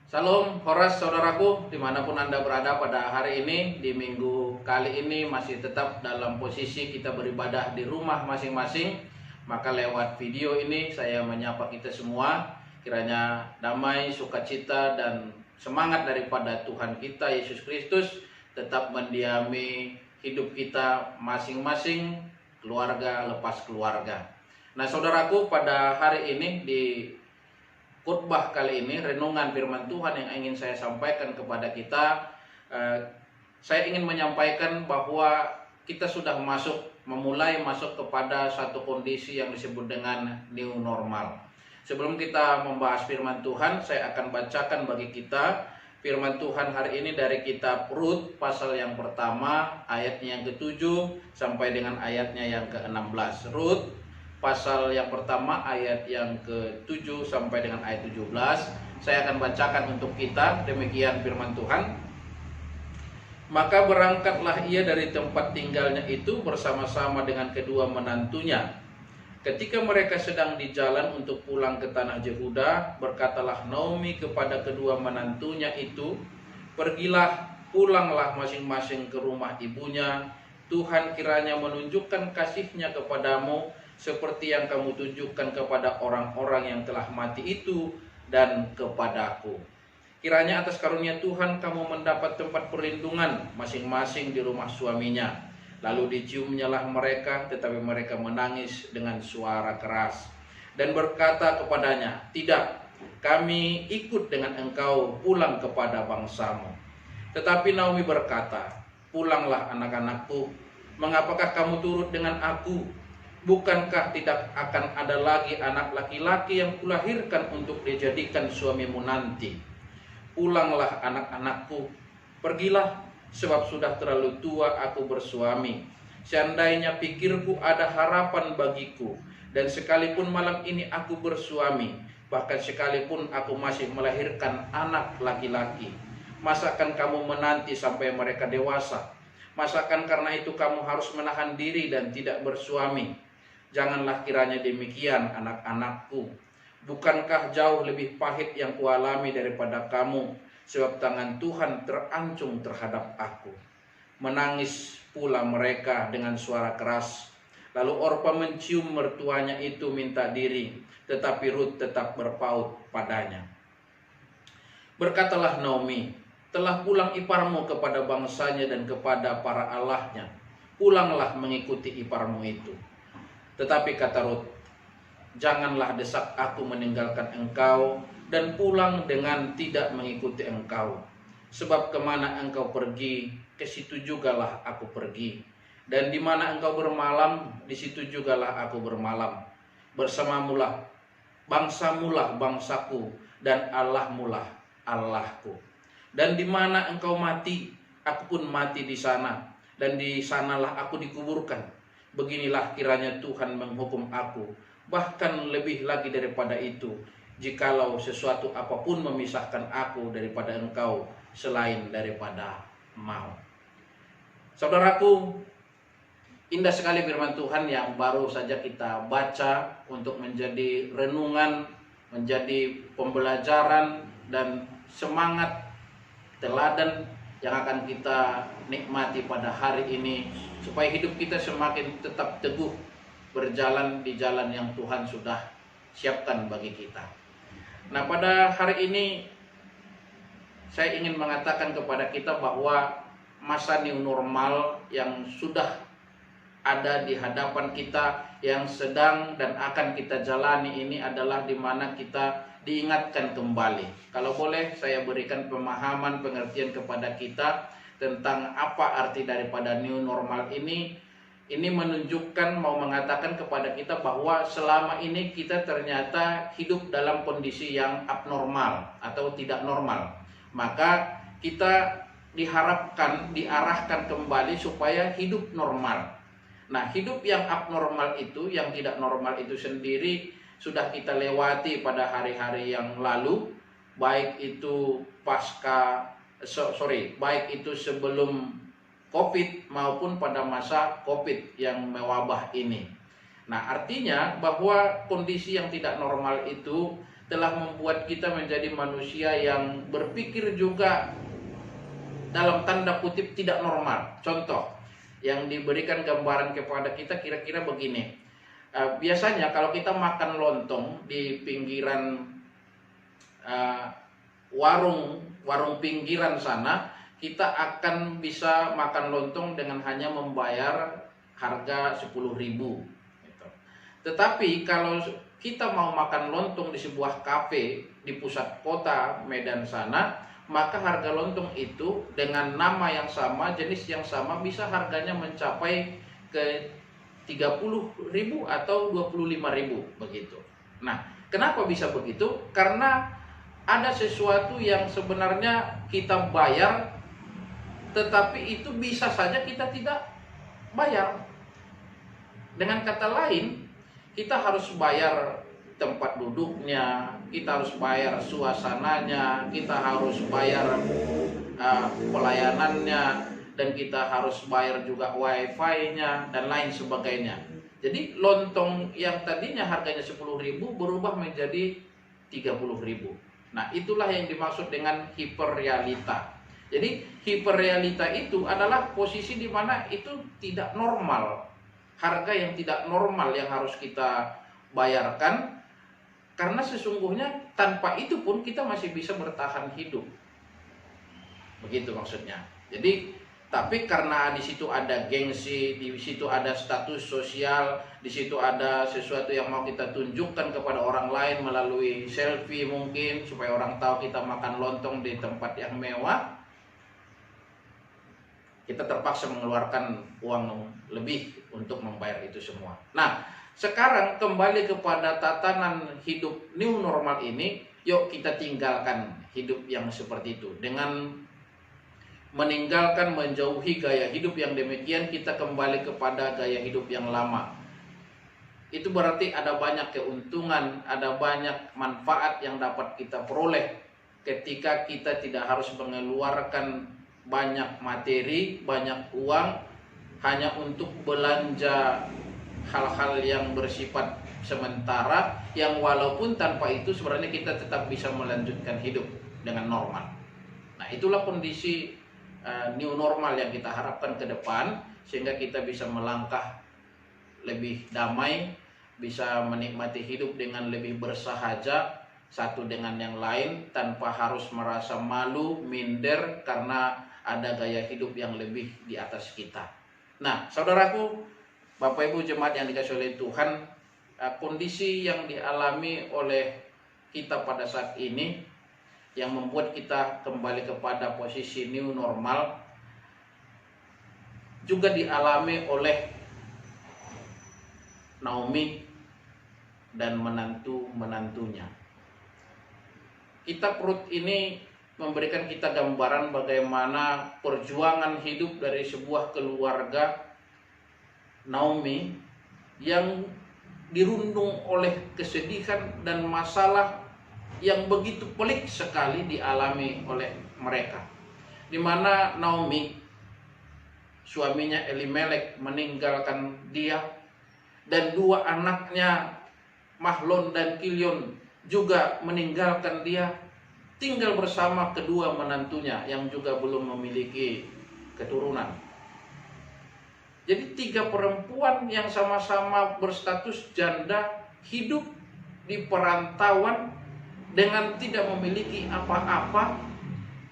Salam Horas saudaraku, dimanapun Anda berada pada hari ini. Di minggu kali ini masih tetap dalam posisi kita beribadah di rumah masing-masing. Maka lewat video ini saya menyapa kita semua. Kiranya damai, sukacita, dan semangat daripada Tuhan kita Yesus Kristus tetap mendiami hidup kita masing-masing, keluarga lepas keluarga. Nah saudaraku, pada hari ini di khotbah kali ini, renungan firman Tuhan yang ingin saya sampaikan kepada kita, saya ingin menyampaikan bahwa kita sudah memulai masuk kepada satu kondisi yang disebut dengan new normal. Sebelum kita membahas firman Tuhan, saya akan bacakan bagi kita firman Tuhan hari ini dari kitab Rut pasal yang pertama, ayatnya yang ke-7 sampai dengan ayatnya yang ke-16. Rut pasal yang pertama ayat yang ke-7 sampai dengan ayat 17. Saya akan bacakan untuk kita, demikian firman Tuhan. Maka berangkatlah ia dari tempat tinggalnya itu bersama-sama dengan kedua menantunya. Ketika mereka sedang di jalan untuk pulang ke tanah Yehuda, berkatalah Naomi kepada kedua menantunya itu, "Pergilah, pulanglah masing-masing ke rumah ibunya. Tuhan kiranya menunjukkan kasih-Nya kepadamu seperti yang kamu tunjukkan kepada orang-orang yang telah mati itu dan kepadaku. Kiranya atas karunia Tuhan kamu mendapat tempat perlindungan masing-masing di rumah suaminya." Lalu diciumnyalah mereka, tetapi mereka menangis dengan suara keras dan berkata kepadanya, "Tidak, kami ikut dengan engkau pulang kepada bangsamu." Tetapi Naomi berkata, "Pulanglah anak-anakku, mengapakah kamu turut dengan aku? Bukankah tidak akan ada lagi anak laki-laki yang kulahirkan untuk dijadikan suamimu nanti? Pulanglah anak-anakku, pergilah, sebab sudah terlalu tua aku bersuami. Seandainya pikirku ada harapan bagiku, dan sekalipun malam ini aku bersuami, bahkan sekalipun aku masih melahirkan anak laki-laki, masakan kamu menanti sampai mereka dewasa? Masakan karena itu kamu harus menahan diri dan tidak bersuami? Janganlah kiranya demikian, anak-anakku. Bukankah jauh lebih pahit yang kualami daripada kamu, sebab tangan Tuhan terancung terhadap aku." Menangis pula mereka dengan suara keras. Lalu Orpa mencium mertuanya itu minta diri, tetapi Rut tetap berpaut padanya. Berkatalah Naomi, "Telah pulang iparmu kepada bangsanya dan kepada para allahnya. Pulanglah mengikuti iparmu itu." Tetapi kata Rut, "Janganlah desak aku meninggalkan engkau dan pulang dengan tidak mengikuti engkau. Sebab kemana engkau pergi, ke situ jugalah aku pergi. Dan di mana engkau bermalam, di situ jugalah aku bermalam. Bersamamulah, bangsamulah bangsaku, dan Allahmulah Allahku. Dan di mana engkau mati, aku pun mati di sana, dan di sanalah aku dikuburkan. Beginilah kiranya Tuhan menghukum aku, bahkan lebih lagi daripada itu, jikalau sesuatu apapun memisahkan aku daripada engkau selain daripada maut." Saudaraku, indah sekali firman Tuhan yang baru saja kita baca untuk menjadi renungan, menjadi pembelajaran dan semangat teladan yang akan kita nikmati pada hari ini, supaya hidup kita semakin tetap teguh berjalan di jalan yang Tuhan sudah siapkan bagi kita. Nah, pada hari ini saya ingin mengatakan kepada kita bahwa masa new normal yang sudah ada di hadapan kita, yang sedang dan akan kita jalani ini adalah di mana kita diingatkan kembali. Kalau boleh saya berikan pemahaman, pengertian kepada kita tentang apa arti daripada new normal ini. Ini menunjukkan, mau mengatakan kepada kita bahwa selama ini kita ternyata hidup dalam kondisi yang abnormal atau tidak normal. Maka kita diarahkan kembali supaya hidup normal. Nah, hidup yang abnormal itu, yang tidak normal itu sendiri sudah kita lewati pada hari-hari yang lalu, baik itu baik itu sebelum COVID maupun pada masa COVID yang mewabah ini. Nah, artinya bahwa kondisi yang tidak normal itu telah membuat kita menjadi manusia yang berpikir juga dalam tanda kutip tidak normal. Contoh yang diberikan gambaran kepada kita kira-kira begini. Biasanya kalau kita makan lontong di pinggiran warung pinggiran sana, kita akan bisa makan lontong dengan hanya membayar harga 10.000 gitu. Tetapi kalau kita mau makan lontong di sebuah kafe di pusat kota Medan sana, maka harga lontong itu dengan nama yang sama, jenis yang sama, bisa harganya mencapai ke 30.000 atau 25.000 begitu. Nah, kenapa bisa begitu? Karena ada sesuatu yang sebenarnya kita bayar, tetapi itu bisa saja kita tidak bayar. Dengan kata lain, kita harus bayar tempat duduknya, kita harus bayar suasananya, kita harus bayar pelayanannya, dan kita harus bayar juga wifi-nya dan lain sebagainya. Jadi lontong yang tadinya harganya 10.000 berubah menjadi 30.000. Nah, itulah yang dimaksud dengan hiperrealita. Jadi hiperrealita itu adalah posisi di mana itu tidak normal. Harga yang tidak normal yang harus kita bayarkan, karena sesungguhnya tanpa itu pun kita masih bisa bertahan hidup. Begitu maksudnya. Jadi, tapi karena di situ ada gengsi, di situ ada status sosial, di situ ada sesuatu yang mau kita tunjukkan kepada orang lain melalui selfie mungkin, supaya orang tahu kita makan lontong di tempat yang mewah, kita terpaksa mengeluarkan uang lebih untuk membayar itu semua. Nah, sekarang kembali kepada tatanan hidup new normal ini, yuk kita tinggalkan hidup yang seperti itu. Dengan meninggalkan, menjauhi gaya hidup yang demikian, kita kembali kepada gaya hidup yang lama. Itu berarti ada banyak keuntungan, ada banyak manfaat yang dapat kita peroleh ketika kita tidak harus mengeluarkan banyak materi, banyak uang hanya untuk belanja hal-hal yang bersifat sementara, yang walaupun tanpa itu sebenarnya kita tetap bisa melanjutkan hidup dengan normal. Nah, itulah kondisi new normal yang kita harapkan ke depan, sehingga kita bisa melangkah lebih damai, bisa menikmati hidup dengan lebih bersahaja satu dengan yang lain, tanpa harus merasa malu, minder karena ada gaya hidup yang lebih di atas kita. Nah, saudaraku, Bapak Ibu jemaat yang dikasihi oleh Tuhan, kondisi yang dialami oleh kita pada saat ini yang membuat kita kembali kepada posisi new normal juga dialami oleh Naomi dan menantu-menantunya. Kitab Rut ini memberikan kita gambaran bagaimana perjuangan hidup dari sebuah keluarga Naomi yang dirundung oleh kesedihan dan masalah yang begitu pelik sekali dialami oleh mereka. Di mana Naomi, suaminya Elimelek, meninggalkan dia, dan dua anaknya Mahlon dan Kilion juga meninggalkan dia, tinggal bersama kedua menantunya yang juga belum memiliki keturunan. Jadi 3 perempuan yang sama-sama berstatus janda hidup di perantauan dengan tidak memiliki apa-apa.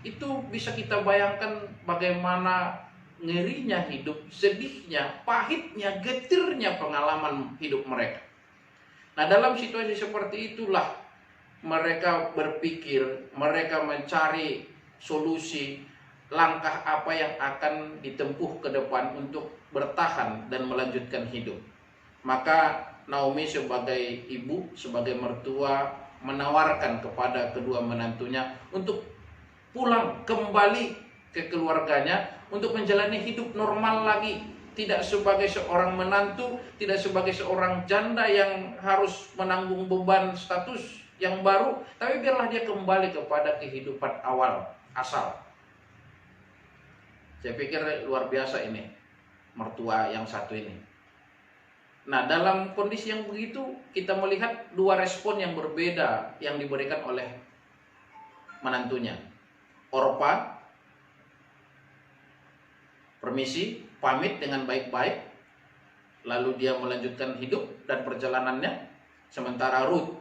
Itu bisa kita bayangkan bagaimana ngerinya hidup, sedihnya, pahitnya, getirnya pengalaman hidup mereka. Nah, dalam situasi seperti itulah mereka berpikir, mereka mencari solusi, langkah apa yang akan ditempuh ke depan untuk bertahan dan melanjutkan hidup. Maka Naomi sebagai ibu, sebagai mertua, menawarkan kepada kedua menantunya untuk pulang kembali ke keluarganya untuk menjalani hidup normal lagi. Tidak sebagai seorang menantu, tidak sebagai seorang janda yang harus menanggung beban status yang baru, tapi biarlah dia kembali kepada kehidupan awal, asal. Saya pikir luar biasa ini mertua yang satu ini. Nah, dalam kondisi yang begitu, kita melihat dua respon yang berbeda yang diberikan oleh menantunya. Orpa, permisi, pamit dengan baik-baik, lalu dia melanjutkan hidup dan perjalanannya. Sementara Ruth,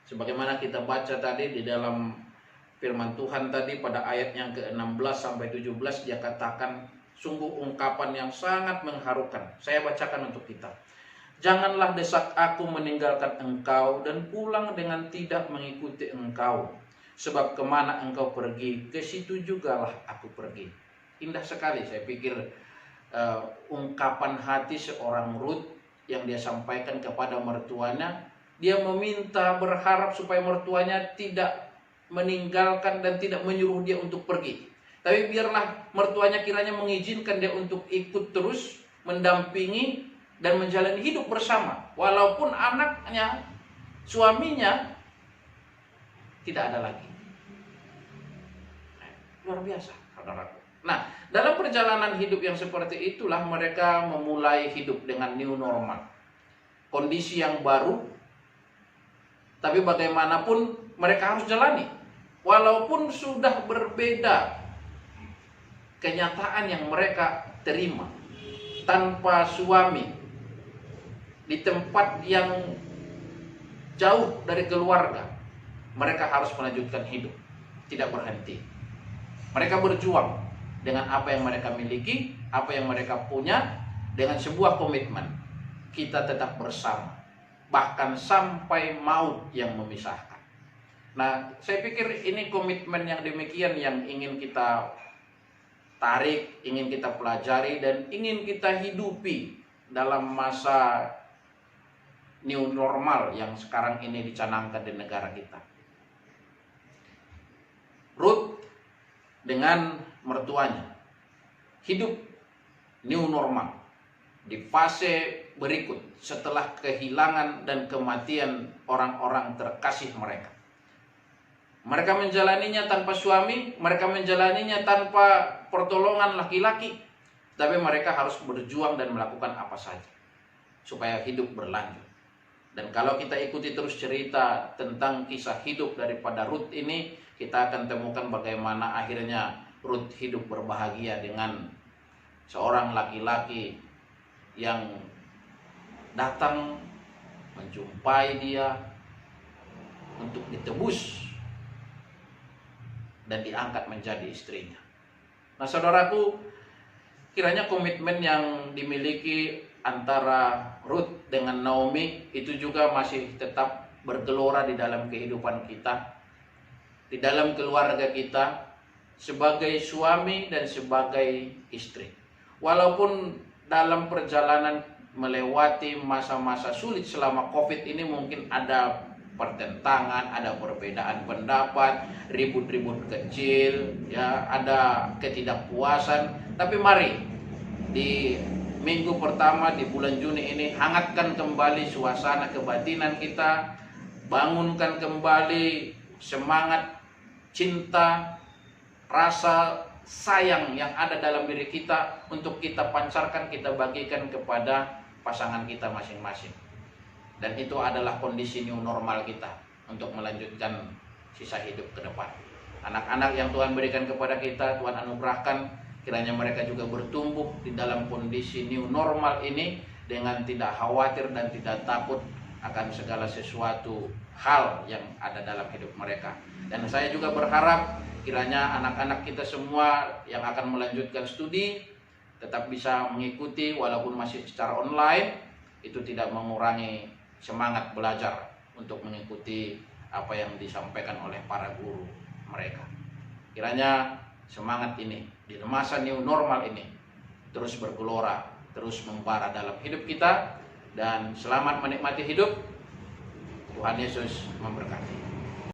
sebagaimana kita baca tadi di dalam firman Tuhan tadi pada ayat yang ke-16 sampai 17, dia katakan sungguh ungkapan yang sangat mengharukan. Saya bacakan untuk kita. Janganlah desak aku meninggalkan engkau dan pulang dengan tidak mengikuti engkau. Sebab kemana engkau pergi, ke situ jugalah aku pergi. Indah sekali, saya pikir ungkapan hati seorang Ruth yang dia sampaikan kepada mertuanya. Dia meminta, berharap supaya mertuanya tidak meninggalkan dan tidak menyuruh dia untuk pergi. Tapi biarlah mertuanya kiranya mengizinkan dia untuk ikut terus, mendampingi, dan menjalani hidup bersama. Walaupun anaknya, suaminya tidak ada lagi. Luar biasa, saudaraku. Nah, dalam perjalanan hidup yang seperti itulah mereka memulai hidup dengan new normal. Kondisi yang baru, tapi bagaimanapun mereka harus jalani. Walaupun sudah berbeda kenyataan yang mereka terima. Tanpa suami, di tempat yang jauh dari keluarga, mereka harus melanjutkan hidup, tidak berhenti. Mereka berjuang dengan apa yang mereka miliki, apa yang mereka punya, dengan sebuah komitmen. Kita tetap bersama, bahkan sampai maut yang memisahkan. Nah, saya pikir ini komitmen yang demikian yang ingin kita tarik, ingin kita pelajari, dan ingin kita hidupi dalam masa new normal yang sekarang ini dicanangkan di negara kita. Ruth dengan mertuanya hidup new normal di fase berikut setelah kehilangan dan kematian orang-orang terkasih mereka. Mereka menjalaninya tanpa suami, mereka menjalaninya tanpa pertolongan laki-laki, tapi mereka harus berjuang dan melakukan apa saja supaya hidup berlanjut. Dan kalau kita ikuti terus cerita tentang kisah hidup daripada Ruth ini, kita akan temukan bagaimana akhirnya Ruth hidup berbahagia dengan seorang laki-laki yang datang menjumpai dia untuk ditebus dan diangkat menjadi istrinya. Nah, saudaraku, kiranya komitmen yang dimiliki antara Ruth dengan Naomi itu juga masih tetap bergelora di dalam kehidupan kita, di dalam keluarga kita, sebagai suami dan sebagai istri. Walaupun dalam perjalanan melewati masa-masa sulit selama COVID ini mungkin ada pertentangan, ada perbedaan pendapat, ribut-ribut kecil, ya, ada ketidakpuasan. Tapi mari di minggu pertama di bulan Juni ini hangatkan kembali suasana kebatinan kita, bangunkan kembali semangat, cinta, rasa sayang yang ada dalam diri kita untuk kita pancarkan, kita bagikan kepada pasangan kita masing-masing. Dan itu adalah kondisi new normal kita untuk melanjutkan sisa hidup ke depan. Anak-anak yang Tuhan berikan kepada kita, Tuhan anugerahkan, kiranya mereka juga bertumbuh di dalam kondisi new normal ini dengan tidak khawatir dan tidak takut akan segala sesuatu hal yang ada dalam hidup mereka. Dan saya juga berharap kiranya anak-anak kita semua yang akan melanjutkan studi tetap bisa mengikuti walaupun masih secara online, itu tidak mengurangi semangat belajar untuk mengikuti apa yang disampaikan oleh para guru mereka. Kiranya semangat ini di masa new normal ini terus bergelora, terus membara dalam hidup kita, dan selamat menikmati hidup. Tuhan Yesus memberkati.